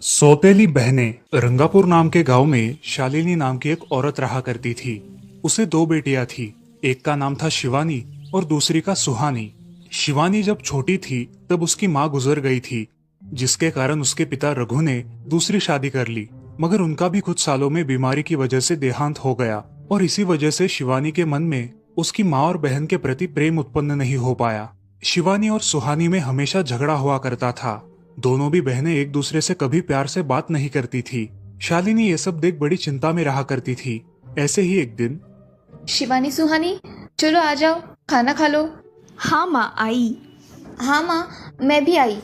सौतेली बहनें रंगापुर नाम के गांव में शालिनी नाम की एक औरत रहा करती थी। उसे दो बेटियां थी। एक का नाम था शिवानी और दूसरी का सुहानी। शिवानी जब छोटी थी तब उसकी माँ गुजर गई थी, जिसके कारण उसके पिता रघु ने दूसरी शादी कर ली। मगर उनका भी कुछ सालों में बीमारी की वजह से देहांत हो गया और इसी वजह से शिवानी के मन में उसकी माँ और बहन के प्रति प्रेम उत्पन्न नहीं हो पाया। शिवानी और सुहानी में हमेशा झगड़ा हुआ करता था। दोनों भी बहनें एक दूसरे से कभी प्यार से बात नहीं करती थी। शालिनी ये सब देख बड़ी चिंता में रहा करती थी। ऐसे ही एक दिन शिवानी सुहानी, चलो आ जाओ, खाना खा लो। हाँ माँ आई। हाँ माँ, मैं भी आई।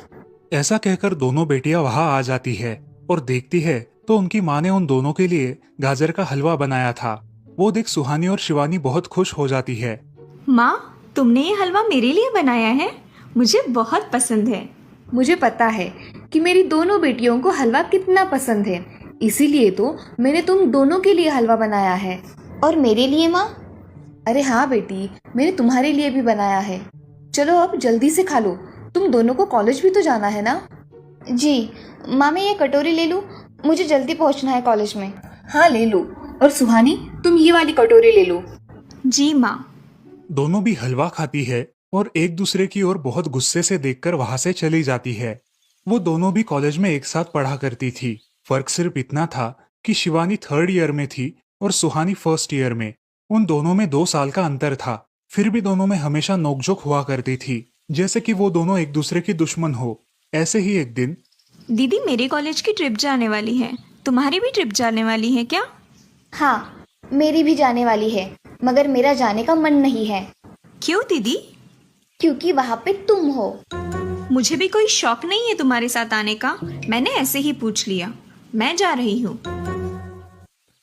ऐसा कहकर दोनों बेटियां वहां आ जाती है और देखती है तो उनकी माँ ने उन दोनों के लिए गाजर का हलवा बनाया था। वो देख सुहानी और शिवानी बहुत खुश हो जाती है। माँ, तुमने ये हलवा मेरे लिए बनाया है? मुझे बहुत पसंद है। मुझे पता है कि मेरी दोनों बेटियों को हलवा कितना पसंद है, इसीलिए तो मैंने तुम दोनों के लिए हलवा बनाया है। और मेरे लिए माँ? अरे हाँ बेटी, मैंने तुम्हारे लिए भी बनाया है। चलो अब जल्दी से खा लो, तुम दोनों को कॉलेज भी तो जाना है ना। जी माँ, मैं ये कटोरी ले लूँ? मुझे जल्दी पहुँचना है कॉलेज में। हाँ ले लो। और सुहानी, तुम ये वाली कटोरी ले लो। जी माँ। दोनों भी हलवा खाती है और एक दूसरे की ओर बहुत गुस्से से देखकर वहां से चली जाती है। वो दोनों भी कॉलेज में एक साथ पढ़ा करती थी। फर्क सिर्फ इतना था कि शिवानी 3rd ईयर में थी और सुहानी 1st ईयर में। उन दोनों में 2 साल का अंतर था। फिर भी दोनों में हमेशा नोकझोंक हुआ करती थी, जैसे कि वो दोनों एक दूसरे की दुश्मन हो। ऐसे ही एक दिन दीदी, मेरे कॉलेज की ट्रिप जाने वाली है। तुम्हारी भी ट्रिप जाने वाली है क्या? हाँ, मेरी भी जाने वाली है, मगर मेरा जाने का मन नहीं है। क्यों दीदी? क्योंकि वहाँ पे तुम हो। मुझे भी कोई शौक नहीं है तुम्हारे साथ आने का। मैंने ऐसे ही पूछ लिया। मैं जा रही हूँ।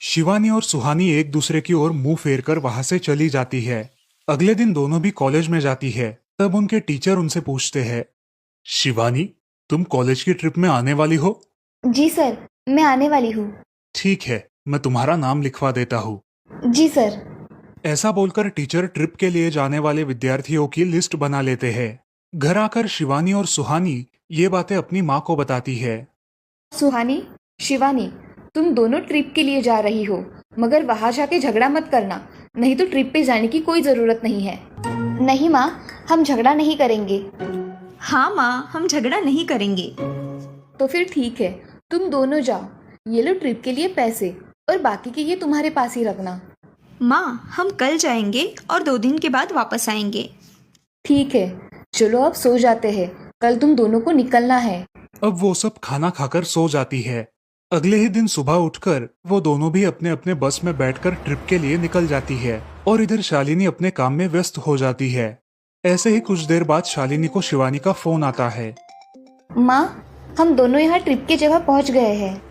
शिवानी और सुहानी एक दूसरे की ओर मुंह फेरकर वहां से चली जाती है। अगले दिन दोनों भी कॉलेज में जाती है। तब उनके टीचर उनसे पूछते हैं, शिवानी, तुम कॉलेज की ट्रिप में आने वाली हो? जी सर, मैं आने वाली हूँ। ठीक है, मैं तुम्हारा नाम लिखवा देता हूँ। जी सर। ऐसा बोलकर टीचर ट्रिप के लिए जाने वाले विद्यार्थियों की लिस्ट बना लेते हैं। घर आकर शिवानी और सुहानी ये बातें अपनी माँ को बताती है। सुहानी, शिवानी, तुम दोनों ट्रिप के लिए जा रही हो, मगर वहाँ जाके झगड़ा मत करना, नहीं तो ट्रिप पे जाने की कोई ज़रूरत नहीं है। नहीं माँ, हम झगड़ा नहीं करेंगे। हाँ माँ, हम झगड़ा नहीं करेंगे। तो फिर ठीक है, तुम दोनों जाओ। ये लो ट्रिप के लिए पैसे, और बाकी के ये तुम्हारे पास ही रखना। माँ, हम कल जाएंगे और 2 दिन के बाद वापस आएंगे। ठीक है, चलो अब सो जाते हैं, कल तुम दोनों को निकलना है। अब वो सब खाना खाकर सो जाती है। अगले ही दिन सुबह उठकर वो दोनों भी अपने अपने बस में बैठकर ट्रिप के लिए निकल जाती है और इधर शालिनी अपने काम में व्यस्त हो जाती है। ऐसे ही कुछ देर बाद शालिनी को शिवानी का फोन आता है। माँ, हम दोनों यहाँ ट्रिप की जगह पहुँच गए हैं।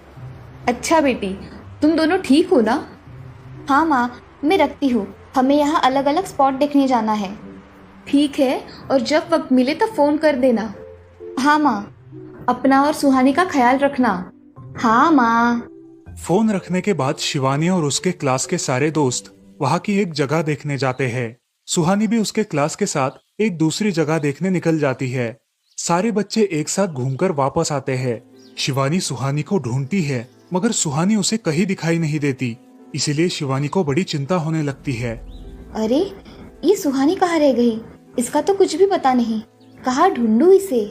अच्छा बेटी, तुम दोनों ठीक हो ना? हाँ माँ, मैं रखती हूँ, हमें यहाँ अलग अलग स्पॉट देखने जाना है। ठीक है, और जब वक्त मिले तो फ़ोन कर देना। हाँ माँ, अपना और सुहानी का ख्याल रखना। हाँ माँ। फोन रखने के बाद शिवानी और उसके क्लास के सारे दोस्त वहाँ की एक जगह देखने जाते हैं। सुहानी भी उसके क्लास के साथ एक दूसरी जगह देखने निकल जाती है। सारे बच्चे एक साथ घूमकर वापस आते हैं। शिवानी सुहानी को ढूंढती है, मगर सुहानी उसे कहीं दिखाई नहीं देती। इसीलिए शिवानी को बड़ी चिंता होने लगती है। अरे, ये सुहानी कहाँ रह गई? इसका तो कुछ भी पता नहीं, कहाँ ढूंढूं इसे?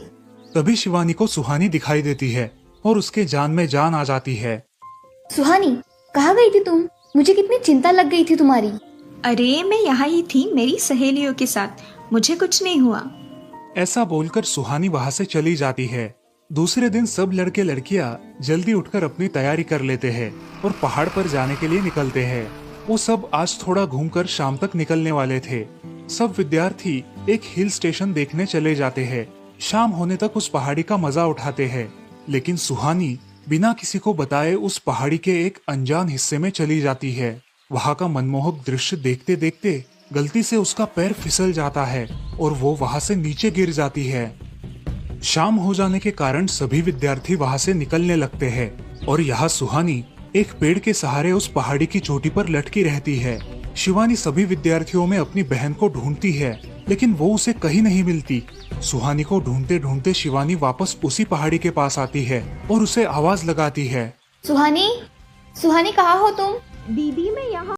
तभी शिवानी को सुहानी दिखाई देती है और उसके जान में जान आ जाती है। सुहानी, कहाँ गई थी तुम? मुझे कितनी चिंता लग गई थी तुम्हारी। अरे, मैं यहाँ ही थी मेरी सहेलियों के साथ। मुझे कुछ नहीं हुआ। ऐसा बोलकर सुहानी वहाँ से चली जाती है। दूसरे दिन सब लड़के लड़कियाँ जल्दी उठकर अपनी तैयारी कर लेते हैं और पहाड़ पर जाने के लिए निकलते हैं। वो सब आज थोड़ा घूमकर शाम तक निकलने वाले थे। सब विद्यार्थी एक हिल स्टेशन देखने चले जाते हैं। शाम होने तक उस पहाड़ी का मजा उठाते हैं, लेकिन सुहानी बिना किसी को बताए उस पहाड़ी के एक अनजान हिस्से में चली जाती है। वहाँ का मनमोहक दृश्य देखते देखते गलती से उसका पैर फिसल जाता है और वो वहाँ से नीचे गिर जाती है। शाम हो जाने के कारण सभी विद्यार्थी वहाँ से निकलने लगते हैं और यहाँ सुहानी एक पेड़ के सहारे उस पहाड़ी की चोटी पर लटकी रहती है। शिवानी सभी विद्यार्थियों में अपनी बहन को ढूंढती है, लेकिन वो उसे कहीं नहीं मिलती। सुहानी को ढूंढते ढूंढते शिवानी वापस उसी पहाड़ी के पास आती है और उसे आवाज लगाती है। सुहानी, सुहानी कहाँ हो तुम? दीदी मैं यहाँ